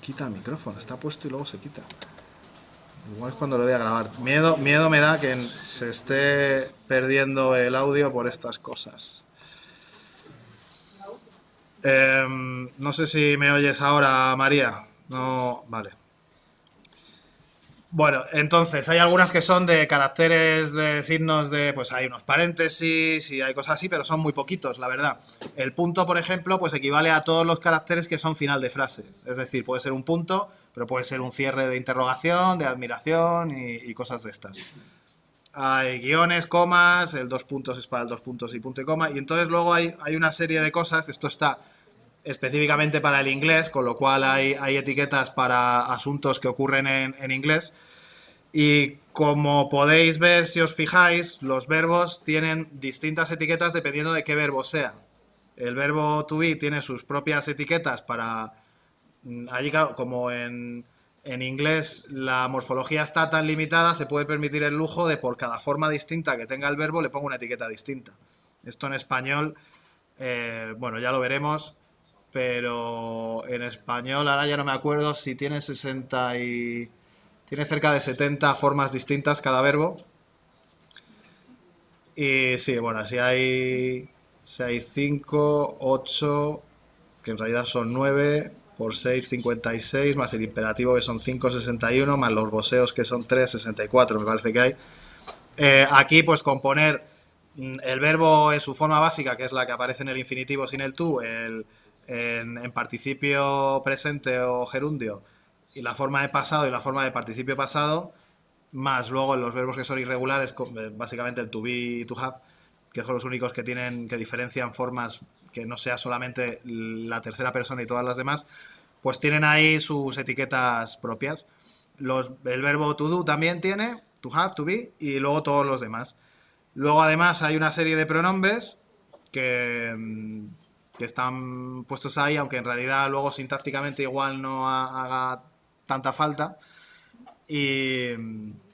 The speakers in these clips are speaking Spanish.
Quita el micrófono, está puesto y luego se quita. Igual es cuando lo voy a grabar. Miedo me da que se esté perdiendo el audio por estas cosas. No sé si me oyes ahora, María. No, vale. Bueno, entonces hay algunas que son de caracteres, de signos de, pues hay unos paréntesis y hay cosas así, pero son muy poquitos, la verdad. El punto, por ejemplo, pues equivale a todos los caracteres que son final de frase. Es decir, puede ser un punto, pero puede ser un cierre de interrogación, de admiración y cosas de estas. Hay guiones, comas, el dos puntos es para el dos puntos y punto y coma. Y entonces luego hay una serie de cosas, esto está específicamente para el inglés, con lo cual hay etiquetas para asuntos que ocurren en inglés. Y como podéis ver, si os fijáis, los verbos tienen distintas etiquetas dependiendo de qué verbo sea. El verbo to be tiene sus propias etiquetas para... Allí, claro, como en inglés la morfología está tan limitada, se puede permitir el lujo de por cada forma distinta que tenga el verbo le pongo una etiqueta distinta. Esto en español, bueno, ya lo veremos, pero en español ahora ya no me acuerdo si tiene 60 y... Tiene cerca de 70 formas distintas cada verbo. Y sí, bueno, si hay 5, 8, que en realidad son 9, por 6, 56, más el imperativo que son 5, 61, más los voseos que son 3, 64, me parece que hay. Aquí, pues con poner el verbo en su forma básica, que es la que aparece en el infinitivo sin el tú, en participio presente o gerundio, y la forma de pasado y la forma de participio pasado, más luego en los verbos que son irregulares, básicamente el to be y to have, que son los únicos que diferencian formas que no sea solamente la tercera persona y todas las demás, pues tienen ahí sus etiquetas propias. El verbo to do también tiene, to have, to be, y luego todos los demás. Luego además hay una serie de pronombres que están puestos ahí, aunque en realidad luego sintácticamente igual no haga tanta falta. Y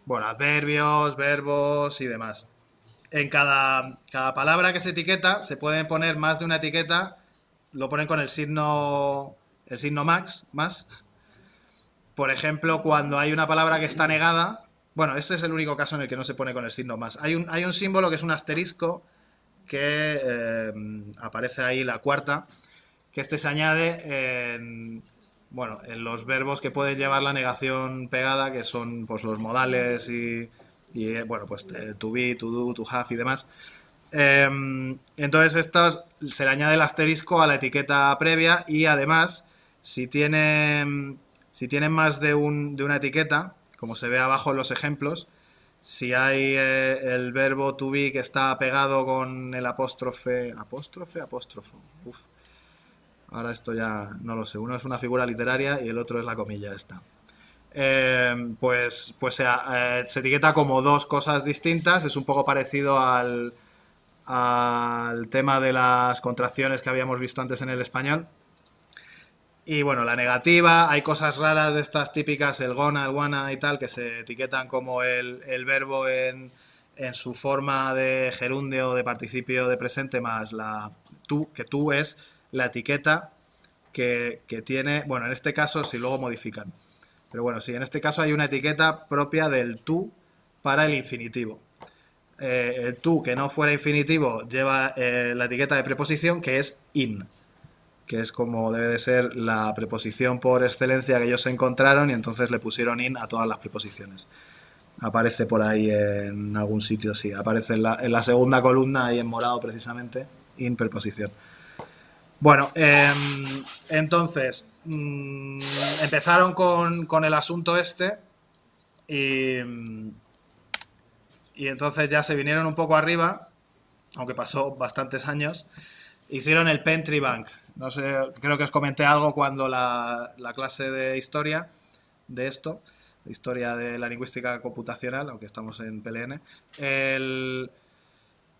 bueno, adverbios, verbos y demás. En cada palabra que se etiqueta se pueden poner más de una etiqueta, lo ponen con el signo más. Por ejemplo, cuando hay una palabra que está negada, bueno, este es el único caso en el que no se pone con el signo más. Hay un símbolo que es un asterisco que aparece ahí la cuarta, que este se añade en los verbos que pueden llevar la negación pegada, que son pues los modales y bueno, pues to be, to do, to have y demás. Entonces estos se le añade el asterisco a la etiqueta previa y además si tienen más de una etiqueta, como se ve abajo en los ejemplos, si hay el verbo to be que está pegado con el apóstrofe. Uf. Ahora esto ya no lo sé. Uno es una figura literaria y el otro es la comilla esta. Pues se etiqueta como dos cosas distintas. Es un poco parecido al tema de las contracciones que habíamos visto antes en el español. Y bueno, la negativa, hay cosas raras de estas típicas, el gonna, el wanna y tal, que se etiquetan como el verbo en su forma de gerundio, de participio de presente, más la tú, que tú es la etiqueta que tiene, bueno, en este caso si luego modifican. Pero bueno, sí, en este caso hay una etiqueta propia del tú para el infinitivo. El tú que no fuera infinitivo lleva la etiqueta de preposición que es in, que es como debe de ser la preposición por excelencia que ellos encontraron y entonces le pusieron in a todas las preposiciones. Aparece por ahí en algún sitio, sí, aparece en la segunda columna, ahí en morado precisamente, in preposición. Bueno, entonces empezaron con el asunto este y entonces ya se vinieron un poco arriba, aunque pasó bastantes años, hicieron el Pentry Bank. No sé, creo que os comenté algo cuando la clase de historia de esto, de historia de la lingüística computacional, aunque estamos en PLN,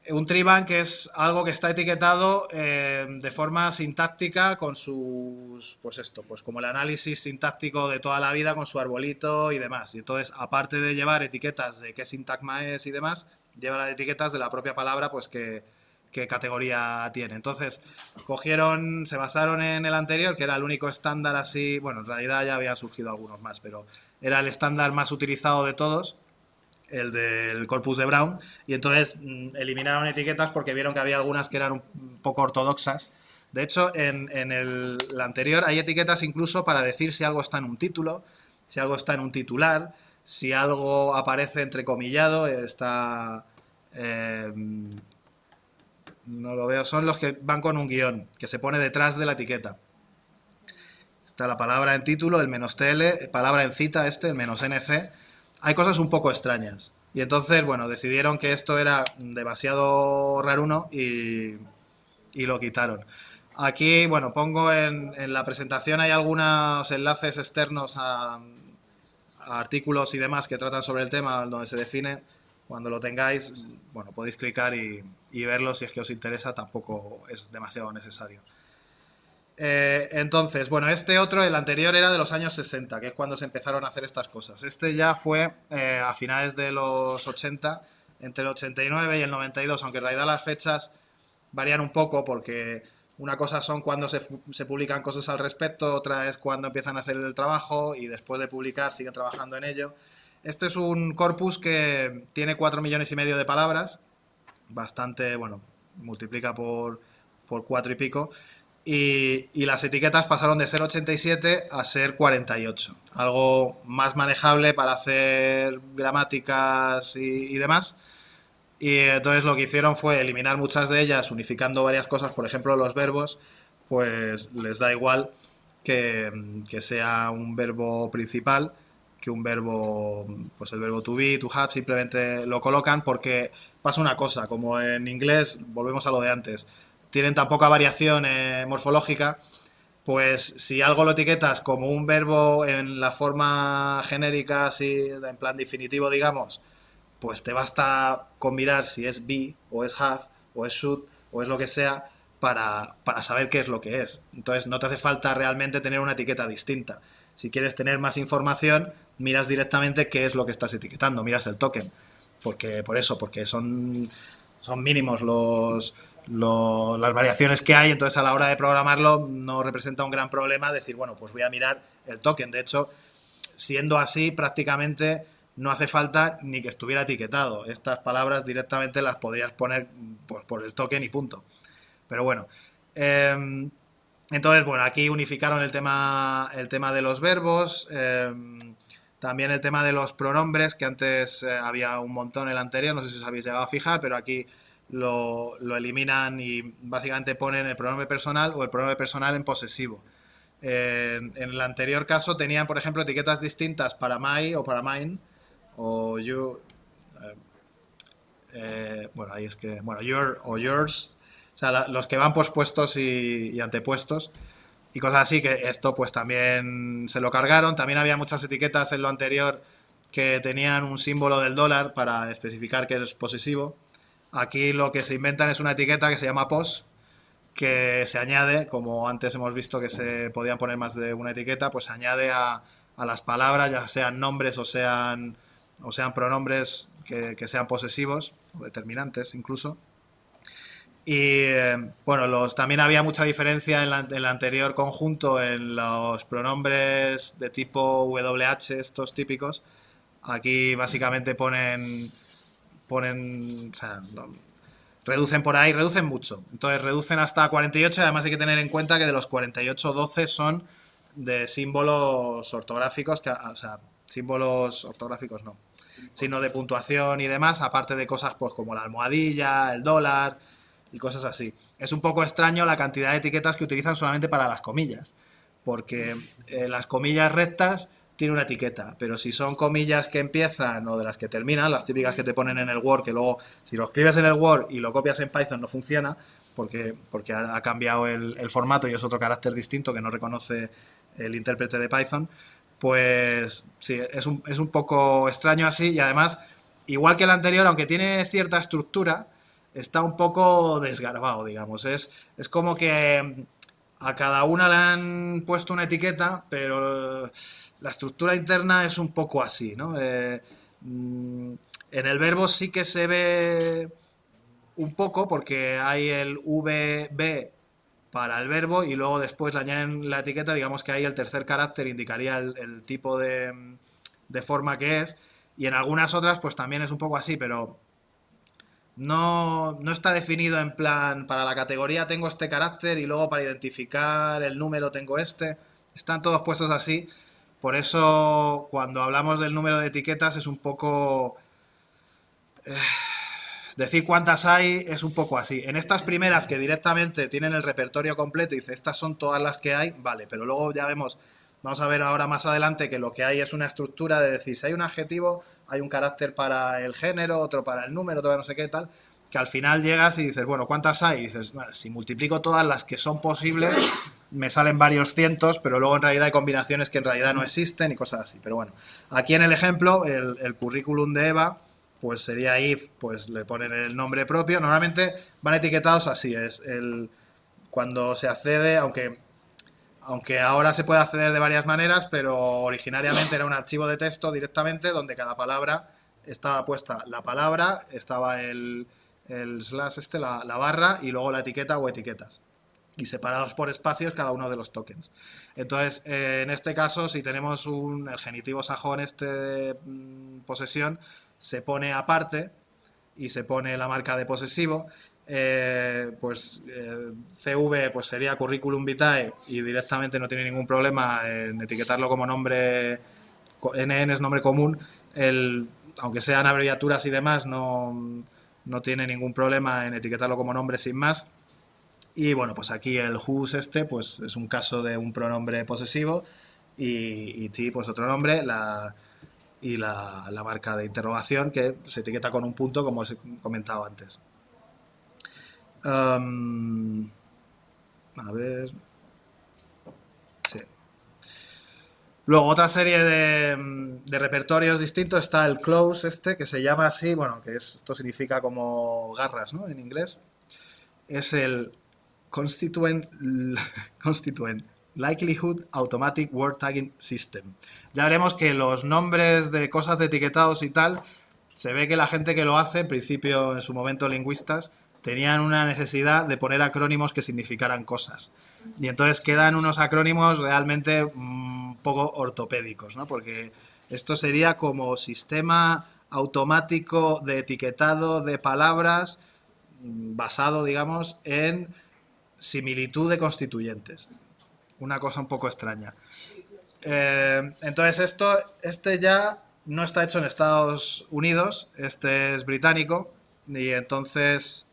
un treebank es algo que está etiquetado de forma sintáctica con sus, pues como el análisis sintáctico de toda la vida con su arbolito y demás. Y entonces, aparte de llevar etiquetas de qué sintagma es y demás, lleva las etiquetas de la propia palabra, pues que qué categoría tiene. Entonces, se basaron en el anterior, que era el único estándar así, bueno, en realidad ya habían surgido algunos más, pero era el estándar más utilizado de todos, el del corpus de Brown, y entonces eliminaron etiquetas porque vieron que había algunas que eran un poco ortodoxas. De hecho, en el anterior hay etiquetas incluso para decir si algo está en un título, si algo está en un titular, si algo aparece entrecomillado, está... no lo veo, son los que van con un guión, que se pone detrás de la etiqueta. Está la palabra en título, el "-tl", palabra en cita, el "-nc". Hay cosas un poco extrañas. Y entonces, bueno, decidieron que esto era demasiado raruno y lo quitaron. Aquí, bueno, pongo en la presentación, hay algunos enlaces externos a artículos y demás que tratan sobre el tema, donde se define. Cuando lo tengáis, bueno, podéis clicar y verlo si es que os interesa, tampoco es demasiado necesario. Entonces, bueno, el anterior era de los años 60, que es cuando se empezaron a hacer estas cosas. Este ya fue a finales de los 80, entre el 89 y el 92, aunque en realidad las fechas varían un poco porque una cosa son cuando se publican cosas al respecto, otra es cuando empiezan a hacer el trabajo y después de publicar siguen trabajando en ello. Este es un corpus que tiene 4,5 millones de palabras, bastante, bueno, multiplica por 4 y pico, y las etiquetas pasaron de ser 87 a ser 48, algo más manejable para hacer gramáticas y demás. Y entonces lo que hicieron fue eliminar muchas de ellas, unificando varias cosas, por ejemplo los verbos, pues les da igual que sea un verbo principal que un verbo, pues el verbo to be, to have, simplemente lo colocan porque pasa una cosa, como en inglés, volvemos a lo de antes, tienen tan poca variación morfológica, pues si algo lo etiquetas como un verbo en la forma genérica, así, en plan definitivo, digamos, pues te basta con mirar si es be, o es have, o es should, o es lo que sea, para saber qué es lo que es. Entonces no te hace falta realmente tener una etiqueta distinta. Si quieres tener más información, miras directamente qué es lo que estás etiquetando, miras el token. Porque son mínimos las variaciones que hay, entonces a la hora de programarlo no representa un gran problema decir, bueno, pues voy a mirar el token. De hecho, siendo así, prácticamente no hace falta ni que estuviera etiquetado. Estas palabras directamente las podrías poner pues, por el token y punto. Pero bueno, entonces, bueno, aquí unificaron el tema de los verbos, también el tema de los pronombres, que antes había un montón en el anterior, no sé si os habéis llegado a fijar, pero aquí lo eliminan y básicamente ponen el pronombre personal o el pronombre personal en posesivo. En el anterior caso tenían, por ejemplo, etiquetas distintas para my o para mine, o you, bueno, ahí es que, bueno, your o yours, o sea, los que van pospuestos y antepuestos y cosas así, que esto pues también se lo cargaron. También había muchas etiquetas en lo anterior que tenían un símbolo del dólar para especificar que es posesivo. Aquí lo que se inventan es una etiqueta que se llama pos, que se añade, como antes hemos visto que se podían poner más de una etiqueta, pues se añade a las palabras, ya sean nombres o sean pronombres que sean posesivos o determinantes incluso. Y bueno, también había mucha diferencia en el anterior conjunto en los pronombres de tipo WH, estos típicos. Aquí básicamente ponen o sea, reducen por ahí, reducen mucho. Entonces reducen hasta 48 y además hay que tener en cuenta que de los 48, 12 son de símbolos ortográficos, o sea, símbolos ortográficos no, sino de puntuación y demás, aparte de cosas pues como la almohadilla, el dólar y cosas así. Es un poco extraño la cantidad de etiquetas que utilizan solamente para las comillas, porque las comillas rectas tienen una etiqueta, pero si son comillas que empiezan o de las que terminan, las típicas que te ponen en el Word, que luego si lo escribes en el Word y lo copias en Python no funciona, porque ha cambiado el formato y es otro carácter distinto que no reconoce el intérprete de Python, pues sí, es un poco extraño así, y además, igual que el anterior, aunque tiene cierta estructura, está un poco desgarbado, digamos. Es como que a cada una le han puesto una etiqueta, pero la estructura interna es un poco así, ¿no? En el verbo sí que se ve un poco porque hay el VB para el verbo y luego después le añaden la etiqueta, digamos que ahí el tercer carácter indicaría el tipo de forma que es, y en algunas otras pues también es un poco así, pero no está definido en plan, para la categoría tengo este carácter y luego para identificar el número tengo este, están todos puestos así, por eso cuando hablamos del número de etiquetas es un poco... decir cuántas hay es un poco así. En estas primeras que directamente tienen el repertorio completo y dice estas son todas las que hay, vale, pero luego ya vemos, vamos a ver ahora más adelante que lo que hay es una estructura de decir si hay un adjetivo, hay un carácter para el género, otro para el número, otro para no sé qué tal, que al final llegas y dices, bueno, ¿cuántas hay? Y dices, bueno, si multiplico todas las que son posibles, me salen varios cientos, pero luego en realidad hay combinaciones que en realidad no existen y cosas así. Pero bueno, aquí en el ejemplo, el currículum de Eva, pues sería if, pues le ponen el nombre propio. Normalmente van etiquetados así, es cuando se accede, aunque ahora se puede acceder de varias maneras, pero originariamente era un archivo de texto directamente donde cada palabra estaba puesta la palabra, estaba el slash la barra y luego la etiqueta o etiquetas. Y separados por espacios cada uno de los tokens. Entonces, en este caso, si tenemos el genitivo sajón de posesión, se pone aparte y se pone la marca de posesivo, CV pues sería curriculum vitae y directamente no tiene ningún problema en etiquetarlo como nombre, NN es nombre común, aunque sean abreviaturas y demás, no tiene ningún problema en etiquetarlo como nombre sin más. Y bueno, pues aquí el whose pues es un caso de un pronombre posesivo y t pues otro nombre, y la marca de interrogación que se etiqueta con un punto como os he comentado antes. A ver... Sí. Luego otra serie de repertorios distintos está el close que se llama así, bueno, esto significa como garras, ¿no? En inglés. Es el Constituent Likelihood Automatic Word Tagging System. Ya veremos que los nombres de cosas de etiquetados y tal, se ve que la gente que lo hace, en principio en su momento lingüistas, tenían una necesidad de poner acrónimos que significaran cosas. Y entonces quedan unos acrónimos realmente un poco ortopédicos, ¿no? Porque esto sería como sistema automático de etiquetado de palabras basado, digamos, en similitud de constituyentes. Una cosa un poco extraña. Entonces este ya no está hecho en Estados Unidos, este es británico y entonces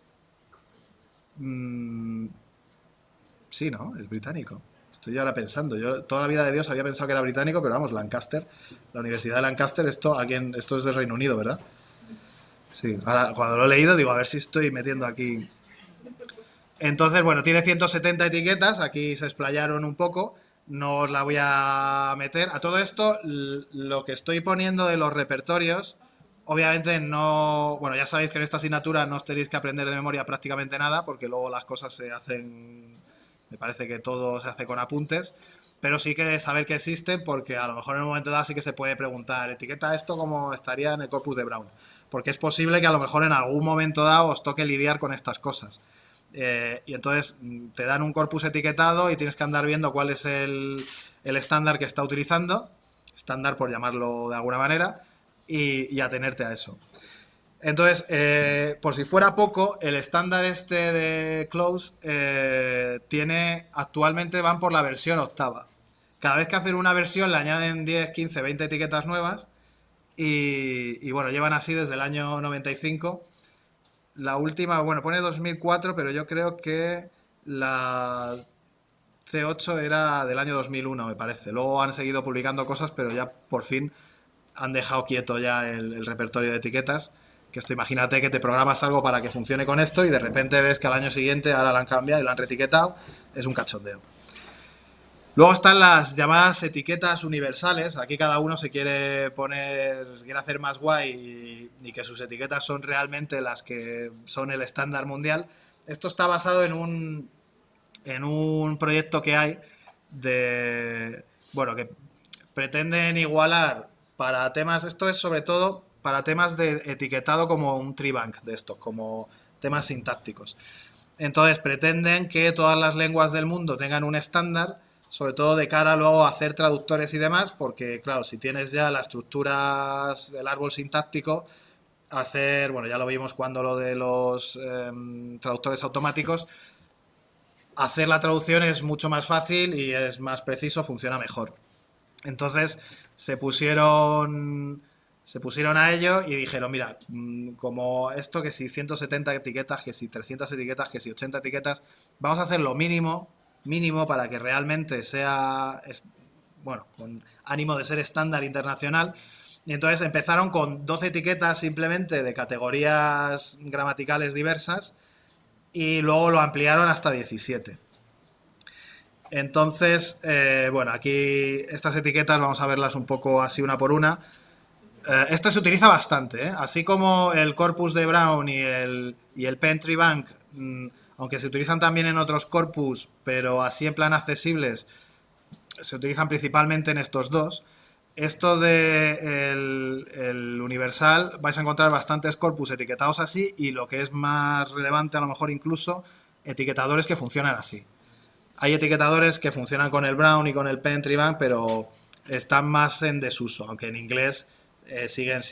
sí, ¿no? Es británico. Estoy ahora pensando, yo toda la vida de Dios había pensado que era británico, pero vamos, Lancaster, la Universidad de Lancaster, esto es del Reino Unido, ¿verdad? Sí, ahora cuando lo he leído digo, a ver si estoy metiendo aquí. Entonces, bueno, tiene 170 etiquetas, aquí se explayaron un poco, no os la voy a meter. A todo esto, lo que estoy poniendo de los repertorios, obviamente no... Bueno, ya sabéis que en esta asignatura no os tenéis que aprender de memoria prácticamente nada, porque luego las cosas se hacen... Me parece que todo se hace con apuntes, pero sí que saber que existen, porque a lo mejor en un momento dado sí que se puede preguntar, etiqueta esto como estaría en el corpus de Brown, porque es posible que a lo mejor en algún momento dado os toque lidiar con estas cosas. Y entonces te dan un corpus etiquetado y tienes que andar viendo cuál es el estándar que está utilizando, estándar por llamarlo de alguna manera, y atenerte a eso. Entonces, por si fuera poco, el estándar de Close actualmente van por la versión octava. Cada vez que hacen una versión le añaden 10, 15, 20 etiquetas nuevas y bueno, llevan así desde el año 95. La última, bueno, pone 2004, pero yo creo que la C8 era del año 2001, me parece. Luego han seguido publicando cosas, pero ya por fin han dejado quieto ya el repertorio de etiquetas. Que esto, imagínate que te programas algo para que funcione con esto y de repente ves que al año siguiente ahora lo han cambiado y lo han reetiquetado. Es un cachondeo. Luego están las llamadas etiquetas universales. Aquí cada uno se quiere hacer más guay y que sus etiquetas son realmente las que son el estándar mundial. Esto está basado en un proyecto que hay que pretenden igualar para temas, esto es sobre todo para temas de etiquetado como un tree bank de estos, como temas sintácticos. Entonces pretenden que todas las lenguas del mundo tengan un estándar, sobre todo de cara luego a hacer traductores y demás, porque claro, si tienes ya las estructuras del árbol sintáctico, hacer, bueno, ya lo vimos cuando lo de los traductores automáticos, hacer la traducción es mucho más fácil y es más preciso, funciona mejor. Entonces se pusieron a ello y dijeron, mira, como esto, que si 170 etiquetas, que si 300 etiquetas, que si 80 etiquetas, vamos a hacer lo mínimo para que realmente sea, bueno, con ánimo de ser estándar internacional. Y entonces empezaron con 12 etiquetas simplemente de categorías gramaticales diversas y luego lo ampliaron hasta 17. Entonces, bueno, aquí estas etiquetas vamos a verlas un poco así una por una. Esto se utiliza bastante, ¿eh? Así como el corpus de Brown y el Pentry Bank, aunque se utilizan también en otros corpus, pero así en plan accesibles, se utilizan principalmente en estos dos. Esto de el universal, vais a encontrar bastantes corpus etiquetados así y lo que es más relevante a lo mejor incluso, etiquetadores que funcionan así. Hay etiquetadores que funcionan con el Brown y con el Pentry Bank, pero están más en desuso, aunque en inglés siguen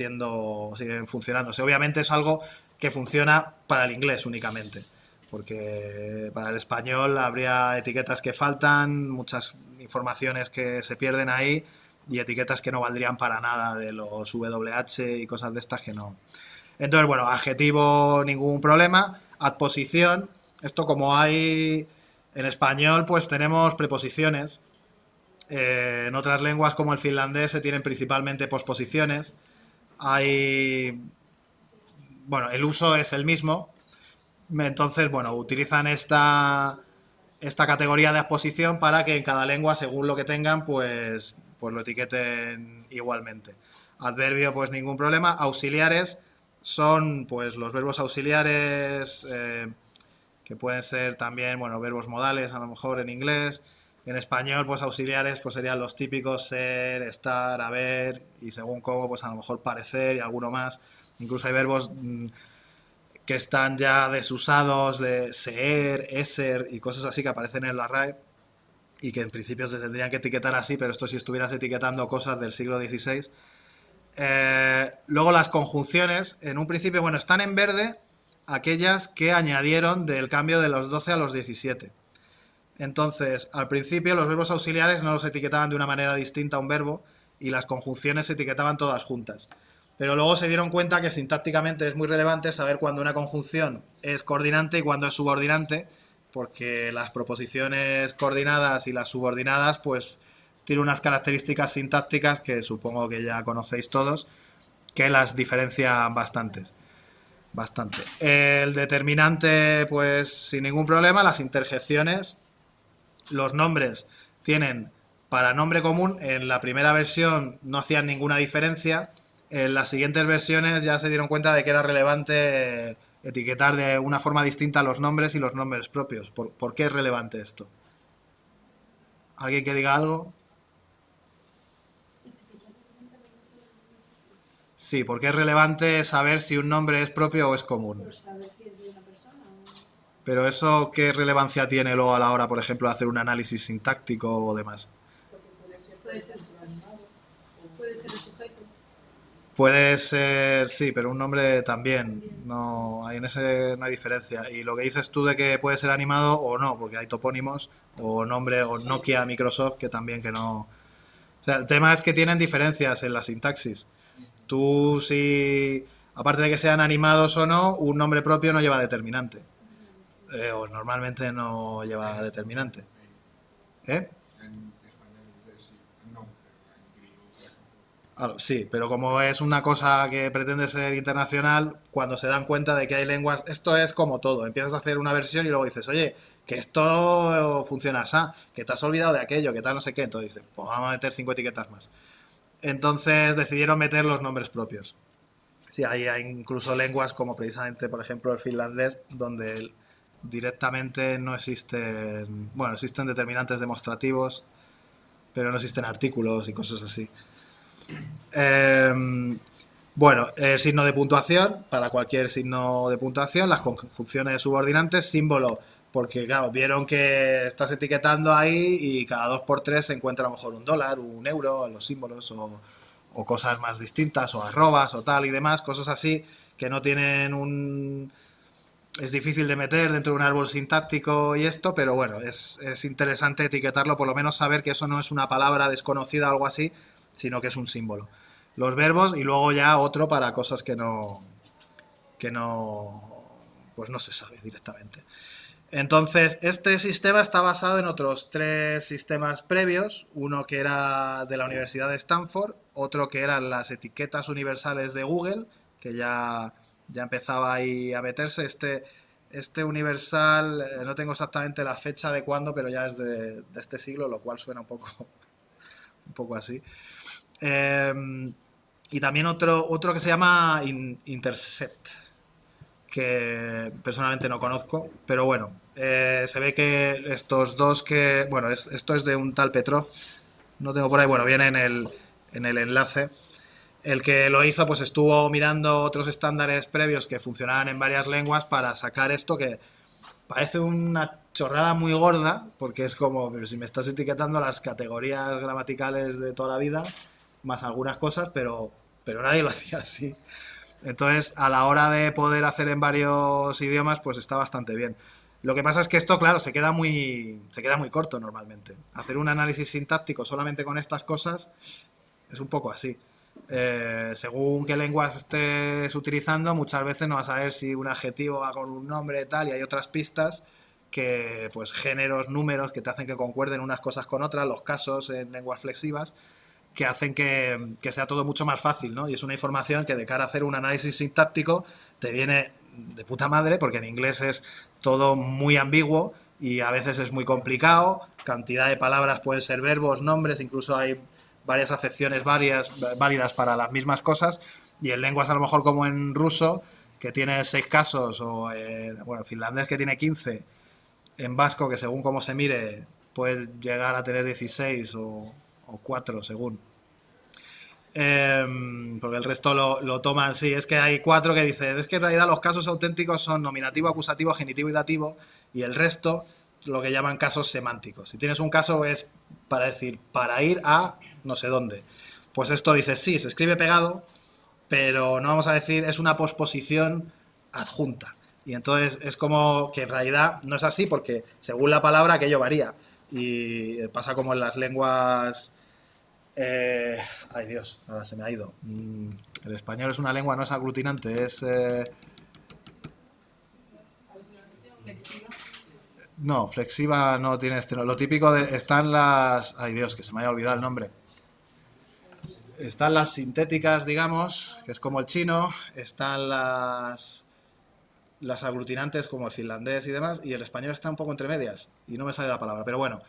funcionando. Obviamente es algo que funciona para el inglés únicamente, porque para el español habría etiquetas que faltan, muchas informaciones que se pierden ahí y etiquetas que no valdrían para nada de los WH y cosas de estas que no. Entonces, bueno, adjetivo ningún problema, adposición, esto como hay en español, pues tenemos preposiciones. En otras lenguas como el finlandés se tienen principalmente posposiciones. Bueno, el uso es el mismo. Entonces, bueno, utilizan esta categoría de adposición para que en cada lengua, según lo que tengan, pues lo etiqueten igualmente. Adverbio, pues ningún problema. Auxiliares son pues los verbos auxiliares que pueden ser también, bueno, verbos modales a lo mejor en inglés. En español, pues auxiliares pues serían los típicos ser, estar, haber y según cómo, pues a lo mejor parecer y alguno más. Incluso hay verbos que están ya desusados de ser, eser y cosas así que aparecen en la RAE y que en principio se tendrían que etiquetar así, pero esto si estuvieras etiquetando cosas del siglo XVI. Luego las conjunciones, en un principio, bueno, están en verde aquellas que añadieron del cambio de los 12 a los 17. Entonces, al principio los verbos auxiliares no los etiquetaban de una manera distinta a un verbo y las conjunciones se etiquetaban todas juntas. Pero luego se dieron cuenta que sintácticamente es muy relevante saber cuándo una conjunción es coordinante y cuándo es subordinante, porque las proposiciones coordinadas y las subordinadas pues tienen unas características sintácticas que supongo que ya conocéis todos, que las diferencian bastante. El determinante, pues sin ningún problema. Las interjecciones, los nombres tienen para nombre común, en la primera versión no hacían ninguna diferencia, en las siguientes versiones ya se dieron cuenta de que era relevante etiquetar de una forma distinta los nombres y los nombres propios. ¿Por qué es relevante esto? ¿Alguien que diga algo? Sí, porque es relevante saber si un nombre es propio o es común. Por saber si es de una persona o... Pero eso, ¿qué relevancia tiene luego a la hora, por ejemplo, de hacer un análisis sintáctico o demás? Porque puede ser su animado, o puede ser el sujeto. Puede ser, sí, pero un nombre también. No, en ese no hay diferencia. Y lo que dices tú de que puede ser animado o no, porque hay topónimos, o nombre, o Nokia, Microsoft, que también que no. O sea, el tema es que tienen diferencias en la sintaxis. Tú, si, aparte de que sean animados o no, un nombre propio no lleva determinante. O normalmente no lleva determinante. ¿Eh? En español y inglés sí, no, pero en griego. Sí, pero como es una cosa que pretende ser internacional, cuando se dan cuenta de que hay lenguas, esto es como todo, empiezas a hacer una versión y luego dices, oye, que esto funciona así, que te has olvidado de aquello, que tal no sé qué, entonces dices, pues vamos a meter 5 etiquetas más. Entonces decidieron meter los nombres propios. Sí, hay incluso lenguas como precisamente, por ejemplo, el finlandés, donde directamente no existen, bueno, existen determinantes demostrativos, pero no existen artículos y cosas así. Bueno, el signo de puntuación, para cualquier signo de puntuación, las conjunciones subordinantes, símbolo, porque claro, vieron que estás etiquetando ahí y cada 2 por 3 se encuentra a lo mejor $1, €1 en los símbolos o cosas más distintas, o arrobas o tal y demás, cosas así que no tienen un... Es difícil de meter dentro de un árbol sintáctico y esto, pero bueno, es interesante etiquetarlo, por lo menos saber que eso no es una palabra desconocida o algo así, sino que es un símbolo. Los verbos y luego ya otro para cosas que no, pues no se sabe directamente. Entonces, este sistema está basado en otros 3 sistemas previos, uno que era de la Universidad de Stanford, otro que eran las etiquetas universales de Google, que ya empezaba ahí a meterse. Este universal, no tengo exactamente la fecha de cuándo, pero ya es de este siglo, lo cual suena un poco así. Y también otro que se llama Intercept, que personalmente no conozco, pero bueno, se ve que estos dos que... Bueno, esto es de un tal Petrov, no tengo por ahí, bueno, viene en el enlace. El que lo hizo pues estuvo mirando otros estándares previos que funcionaban en varias lenguas para sacar esto, que parece una chorrada muy gorda, porque es como, pero si me estás etiquetando las categorías gramaticales de toda la vida, más algunas cosas, pero nadie lo hacía así. Entonces, a la hora de poder hacer en varios idiomas, pues está bastante bien. Lo que pasa es que esto, claro, se queda muy corto normalmente. Hacer un análisis sintáctico solamente con estas cosas es un poco así. Según qué lenguas estés utilizando, muchas veces no vas a ver si un adjetivo va con un nombre y tal, y hay otras pistas que, pues, géneros, números que te hacen que concuerden unas cosas con otras, los casos en lenguas flexivas, que hacen que sea todo mucho más fácil, ¿no? Y es una información que de cara a hacer un análisis sintáctico te viene de puta madre, porque en inglés es todo muy ambiguo y a veces es muy complicado, cantidad de palabras pueden ser verbos, nombres, incluso hay varias acepciones válidas para las mismas cosas, y en lenguas a lo mejor como en ruso, que tiene 6 casos, o en finlandés que tiene 15, en vasco, que según cómo se mire, puede llegar a tener 16 o 4 según. Porque el resto lo toman, sí, es que hay 4 que dicen, es que en realidad los casos auténticos son nominativo, acusativo, genitivo y dativo, y el resto lo que llaman casos semánticos. Si tienes un caso es para decir, para ir a no sé dónde. Pues esto dice, sí, se escribe pegado, pero no vamos a decir, es una posposición adjunta. Y entonces es como que en realidad no es así, porque según la palabra aquello varía. Y pasa como en las lenguas... ay Dios, ahora se me ha ido. El español es una lengua, no es aglutinante, es... No, flexiva no tiene este... Lo típico de... Están las... Ay Dios, que se me haya olvidado el nombre. Están las sintéticas, digamos, que es como el chino. Están las aglutinantes como el finlandés y demás. Y el español está un poco entre medias. Y no me sale la palabra, pero bueno.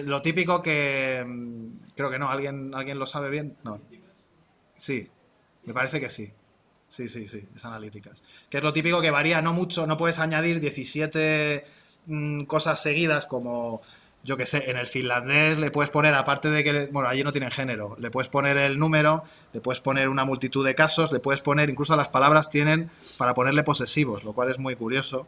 Lo típico que... creo que no, ¿alguien lo sabe bien? No. Sí, me parece que sí. Sí, es analíticas. Que es lo típico que varía no mucho, no puedes añadir 17 cosas seguidas como, yo que sé, en el finlandés le puedes poner, aparte de que, bueno, allí no tienen género, le puedes poner el número, le puedes poner una multitud de casos, le puedes poner, incluso las palabras tienen para ponerle posesivos, lo cual es muy curioso.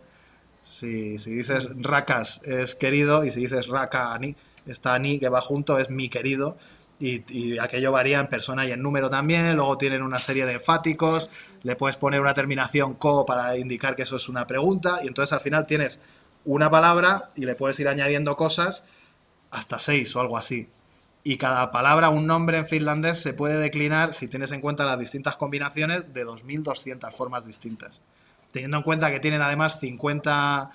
Si dices rakas es querido, y si dices raka ani, esta ani que va junto es mi querido, y aquello varía en persona y en número también. Luego tienen una serie de enfáticos, le puedes poner una terminación ko para indicar que eso es una pregunta, y entonces al final tienes una palabra y le puedes ir añadiendo cosas hasta 6 o algo así. Y cada palabra, un nombre en finlandés, se puede declinar, si tienes en cuenta las distintas combinaciones, de 2200 formas distintas. Teniendo en cuenta que tienen además 50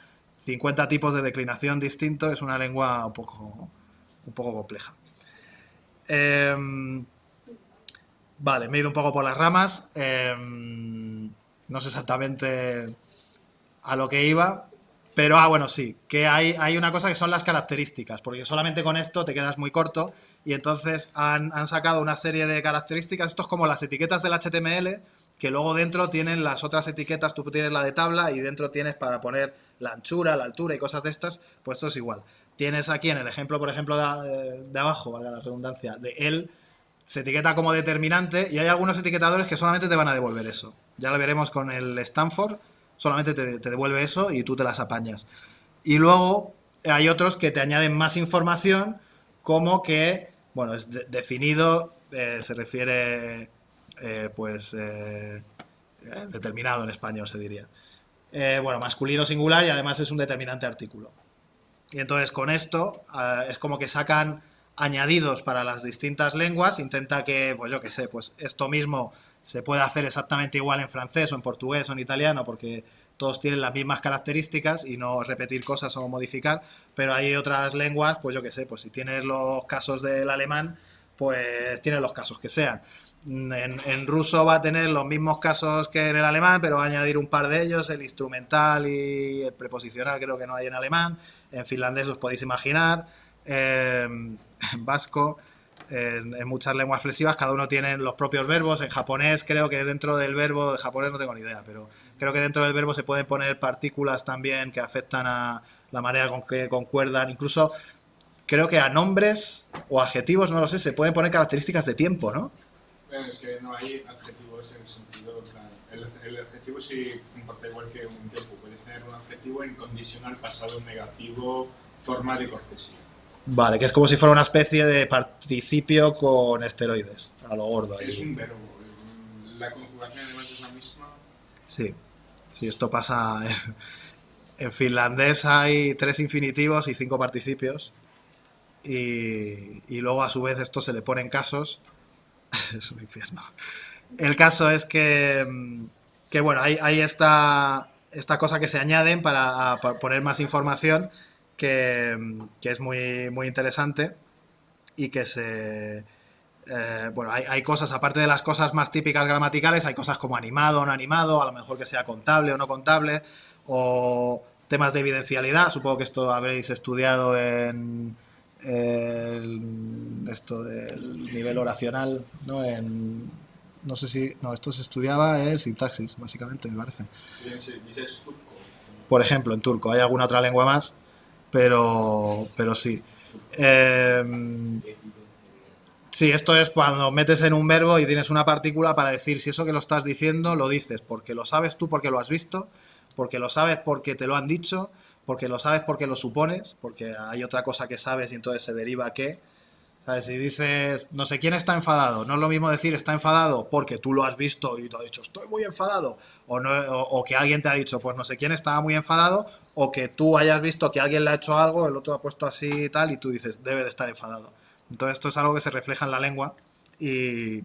tipos de declinación distintos, es una lengua un poco compleja. Vale, me he ido un poco por las ramas. No sé exactamente a lo que iba, pero bueno, sí, que hay una cosa que son las características, porque solamente con esto te quedas muy corto, y entonces han sacado una serie de características. Esto es como las etiquetas del HTML, que luego dentro tienen las otras etiquetas. Tú tienes la de tabla y dentro tienes para poner la anchura, la altura y cosas de estas. Pues esto es igual. Tienes aquí en el ejemplo, por ejemplo, de abajo, valga la redundancia, de él, se etiqueta como determinante y hay algunos etiquetadores que solamente te van a devolver eso. Ya lo veremos con el Stanford, solamente te devuelve eso y tú te las apañas. Y luego hay otros que te añaden más información, como que, bueno, es definido, se refiere, determinado en español se diría. Bueno, masculino singular y además es un determinante artículo. Y entonces con esto es como que sacan añadidos para las distintas lenguas, intenta que, pues yo qué sé, pues esto mismo se puede hacer exactamente igual en francés o en portugués o en italiano, porque todos tienen las mismas características y no repetir cosas o modificar, pero hay otras lenguas, pues yo qué sé, pues si tienes los casos del alemán, pues tienes los casos que sean. En ruso va a tener los mismos casos que en el alemán, pero va a añadir un par de ellos, el instrumental y el preposicional creo que no hay en alemán. En finlandés os podéis imaginar, en vasco, en muchas lenguas flexivas cada uno tiene los propios verbos. En japonés creo que dentro del verbo, de japonés no tengo ni idea, pero creo que dentro del verbo se pueden poner partículas también que afectan a la manera con que concuerdan. Incluso creo que a nombres o adjetivos, no lo sé, se pueden poner características de tiempo, ¿no? Bueno, es que no hay adjetivos en el sentido, el adjetivo sí comporta igual que un tiempo. Puedes tener un adjetivo en condicional, pasado, negativo, formal y cortesía. Vale, que es como si fuera una especie de participio con esteroides, a lo gordo. Es Ahí. un verbo. La conjugación además es la misma. Sí, sí, esto pasa. En finlandés hay 3 infinitivos y 5 participios. Y luego a su vez esto se le ponen casos. Es un infierno. El caso es que bueno, hay esta cosa que se añaden para poner más información que es muy, muy interesante y que bueno, hay cosas, aparte de las cosas más típicas gramaticales, hay cosas como animado o no animado, a lo mejor que sea contable o no contable, o temas de evidencialidad. Supongo que esto habréis estudiado en esto del nivel oracional, ¿no? No sé si... No, esto se estudiaba en sintaxis, básicamente, me parece. Dices turco. Por ejemplo, en turco. Hay alguna otra lengua más, pero sí. Sí, esto es cuando metes en un verbo y tienes una partícula para decir si eso que lo estás diciendo lo dices porque lo sabes tú, porque lo has visto, porque lo sabes porque te lo han dicho, porque lo sabes porque lo supones, porque hay otra cosa que sabes y entonces se deriva que, ¿sabes? Si dices no sé quién está enfadado, no es lo mismo decir está enfadado porque tú lo has visto y te ha dicho estoy muy enfadado, o, no, o que alguien te ha dicho pues no sé quién estaba muy enfadado, o que tú hayas visto que alguien le ha hecho algo, el otro ha puesto así y tal y tú dices debe de estar enfadado. Entonces esto es algo que se refleja en la lengua y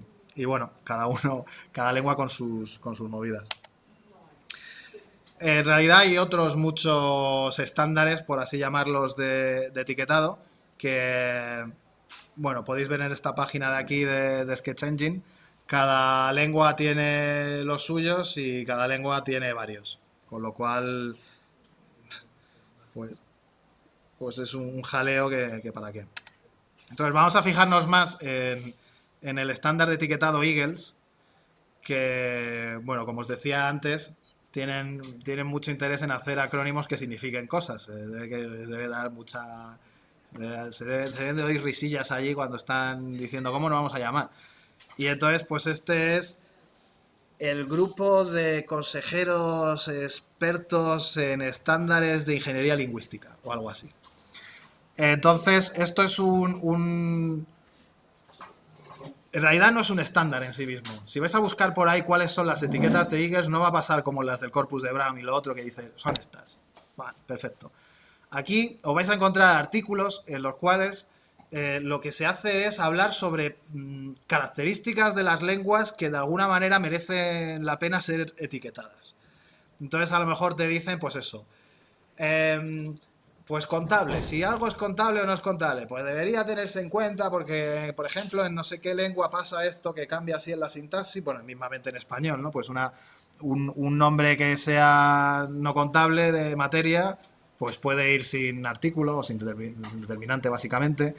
bueno, cada lengua con sus movidas. En realidad hay otros muchos estándares, por así llamarlos, de etiquetado, que, bueno, podéis ver en esta página de aquí de Sketch Engine. Cada lengua tiene los suyos y cada lengua tiene varios, con lo cual, pues es un jaleo que para qué. Entonces vamos a fijarnos más en el estándar de etiquetado Eagles, que, bueno, como os decía antes, tienen mucho interés en hacer acrónimos que signifiquen cosas. Debe dar mucha... Se deben de oír risillas allí cuando están diciendo cómo nos vamos a llamar. Y entonces, pues este es el grupo de consejeros expertos en estándares de ingeniería lingüística, o algo así. Entonces, esto es en realidad no es un estándar en sí mismo. Si vais a buscar por ahí cuáles son las etiquetas de Eagles, no va a pasar como las del corpus de Brown y lo otro que dice, son estas. Vale, perfecto. Aquí os vais a encontrar artículos en los cuales lo que se hace es hablar sobre características de las lenguas que de alguna manera merecen la pena ser etiquetadas. Entonces a lo mejor te dicen, pues eso, pues contable, si algo es contable o no es contable, pues debería tenerse en cuenta porque, por ejemplo, en no sé qué lengua pasa esto que cambia así en la sintaxis, bueno, mismamente en español, ¿no? Pues un nombre que sea no contable de materia, pues puede ir sin artículo o sin determinante básicamente,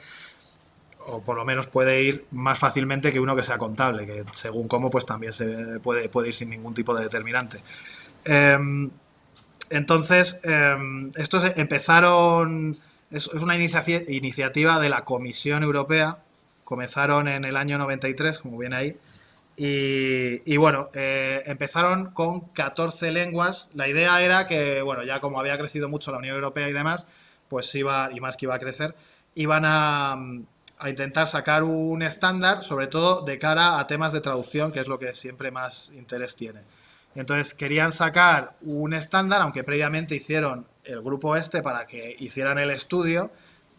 o por lo menos puede ir más fácilmente que uno que sea contable, que según cómo pues también se puede ir sin ningún tipo de determinante. Entonces, estos empezaron, es una iniciativa de la Comisión Europea Comenzaron en el año 93, como viene ahí. Y bueno, empezaron con 14 lenguas. La idea era que, bueno, ya como había crecido mucho la Unión Europea y demás, pues iba, y más que iba a crecer, iban a intentar sacar un estándar, sobre todo de cara a temas de traducción, que es lo que siempre más interés tiene. Entonces querían sacar un estándar, aunque previamente hicieron el grupo este para que hicieran el estudio,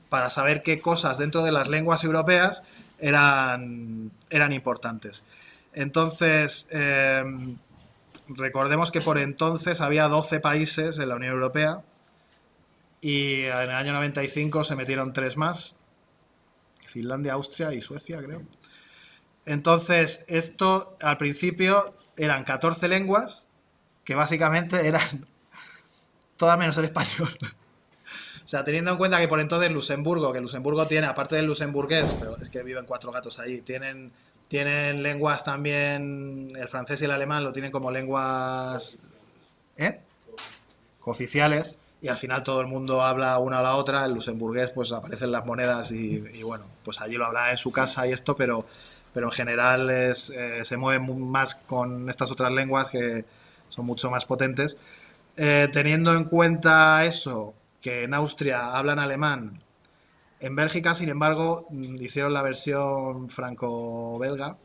para saber qué cosas dentro de las lenguas europeas eran importantes. Entonces, recordemos que por entonces había 12 países en la Unión Europea y en el año 95 se metieron 3 más, Finlandia, Austria y Suecia, creo. Entonces, esto al principio eran 14 lenguas que básicamente eran todas menos el español. O sea, teniendo en cuenta que por entonces Luxemburgo, que Luxemburgo tiene, aparte del luxemburgués, pero es que viven 4 gatos ahí, tienen lenguas también, el francés y el alemán lo tienen como lenguas cooficiales, y al final todo el mundo habla una a la otra. El luxemburgués pues aparecen las monedas y bueno, pues allí lo habla en su casa y esto, pero en general se mueve más con estas otras lenguas que son mucho más potentes. Teniendo en cuenta eso, que en Austria hablan alemán, en Bélgica, sin embargo, hicieron la versión franco-belga.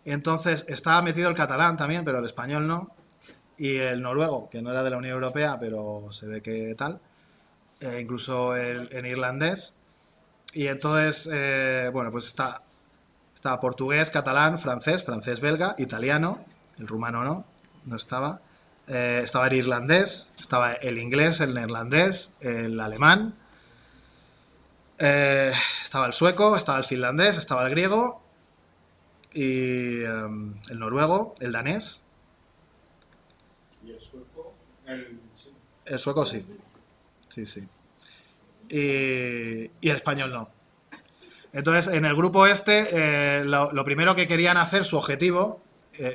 Entonces estaba metido el catalán también, pero el español no. Y el noruego, que no era de la Unión Europea, pero se ve que tal. Incluso en irlandés. Y entonces, bueno, pues está portugués, catalán, francés-belga, italiano. El rumano no estaba. Estaba el irlandés, estaba el inglés, el neerlandés, el alemán. Estaba el sueco, estaba el finlandés, estaba el griego y el noruego, el danés. ¿Y el sueco? El sueco sí. Sí. Y el español no. Entonces, en el grupo este, lo primero que querían hacer, su objetivo,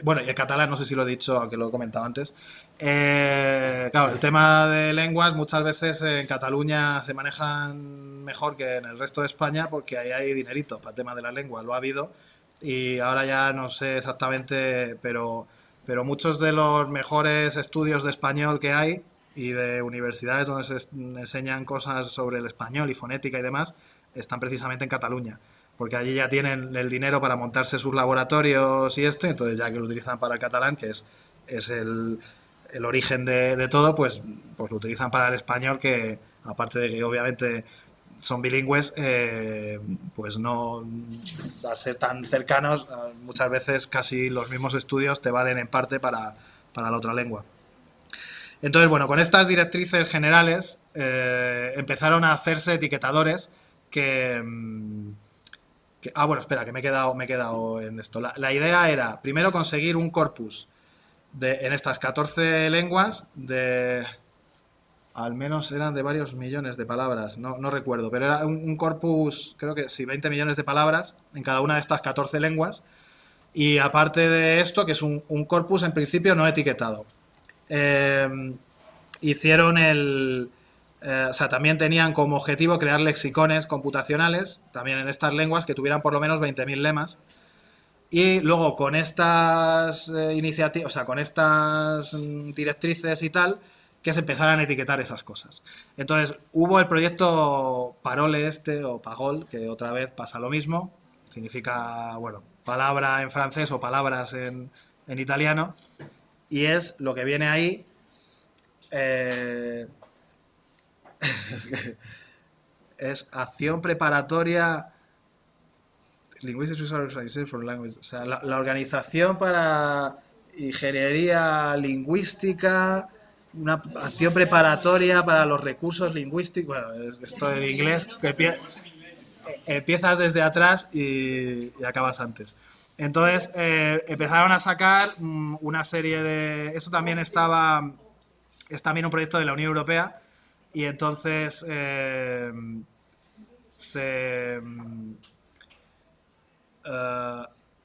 bueno, y el catalán, no sé si lo he dicho, aunque lo he comentado antes. Claro, el tema de lenguas muchas veces en Cataluña se manejan mejor que en el resto de España, porque ahí hay dinerito para el tema de la lengua, lo ha habido, y ahora ya no sé exactamente, pero muchos de los mejores estudios de español que hay y de universidades donde se enseñan cosas sobre el español y fonética y demás, están precisamente en Cataluña, porque allí ya tienen el dinero para montarse sus laboratorios y esto, y entonces ya que lo utilizan para el catalán, que es el origen de todo, pues lo utilizan para el español, que aparte de que obviamente son bilingües, pues no, al ser tan cercanos, muchas veces casi los mismos estudios te valen en parte para la otra lengua. Entonces, bueno, con estas directrices generales empezaron a hacerse etiquetadores bueno, espera, que me he quedado en esto. La idea era, primero, conseguir un corpus en estas 14 lenguas al menos eran de varios millones de palabras, no recuerdo, pero era un corpus, creo que sí, 20 millones de palabras en cada una de estas 14 lenguas, y aparte de esto, que es un corpus en principio no etiquetado. Hicieron o sea, también tenían como objetivo crear lexicones computacionales, también en estas lenguas, que tuvieran por lo menos 20.000 lemas. Y luego con estas iniciativas, o sea, con estas directrices y tal, que se empezaran a etiquetar esas cosas. Entonces, hubo el proyecto Parole o Pagol, que otra vez pasa lo mismo, significa, bueno, palabra en francés o palabras en italiano, y es lo que viene ahí. Es acción preparatoria Linguistic Research Organization for Language, o sea, la organización para ingeniería lingüística, una acción preparatoria para los recursos lingüísticos. Bueno, esto en inglés, que empiezas desde atrás y acabas antes. Entonces empezaron a sacar una serie de... Eso también es también un proyecto de la Unión Europea, y entonces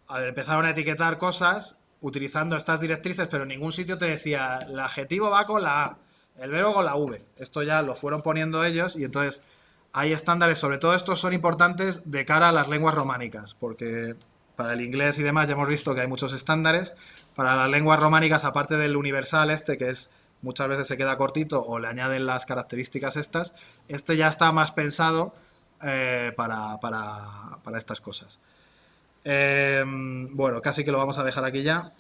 empezaron a etiquetar cosas utilizando estas directrices, pero en ningún sitio te decía el adjetivo va con la A, el verbo con la V. Esto ya lo fueron poniendo ellos, y entonces hay estándares, sobre todo estos son importantes de cara a las lenguas románicas, porque para el inglés y demás ya hemos visto que hay muchos estándares. Para las lenguas románicas, aparte del universal que es muchas veces se queda cortito o le añaden las características estas, ya está más pensado para estas cosas. Bueno, casi que lo vamos a dejar aquí ya,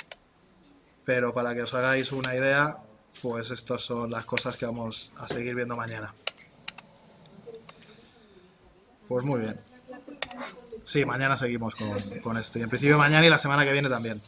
pero para que os hagáis una idea, pues estas son las cosas que vamos a seguir viendo mañana. Pues muy bien. Sí, mañana seguimos con esto. Y en principio mañana y la semana que viene también.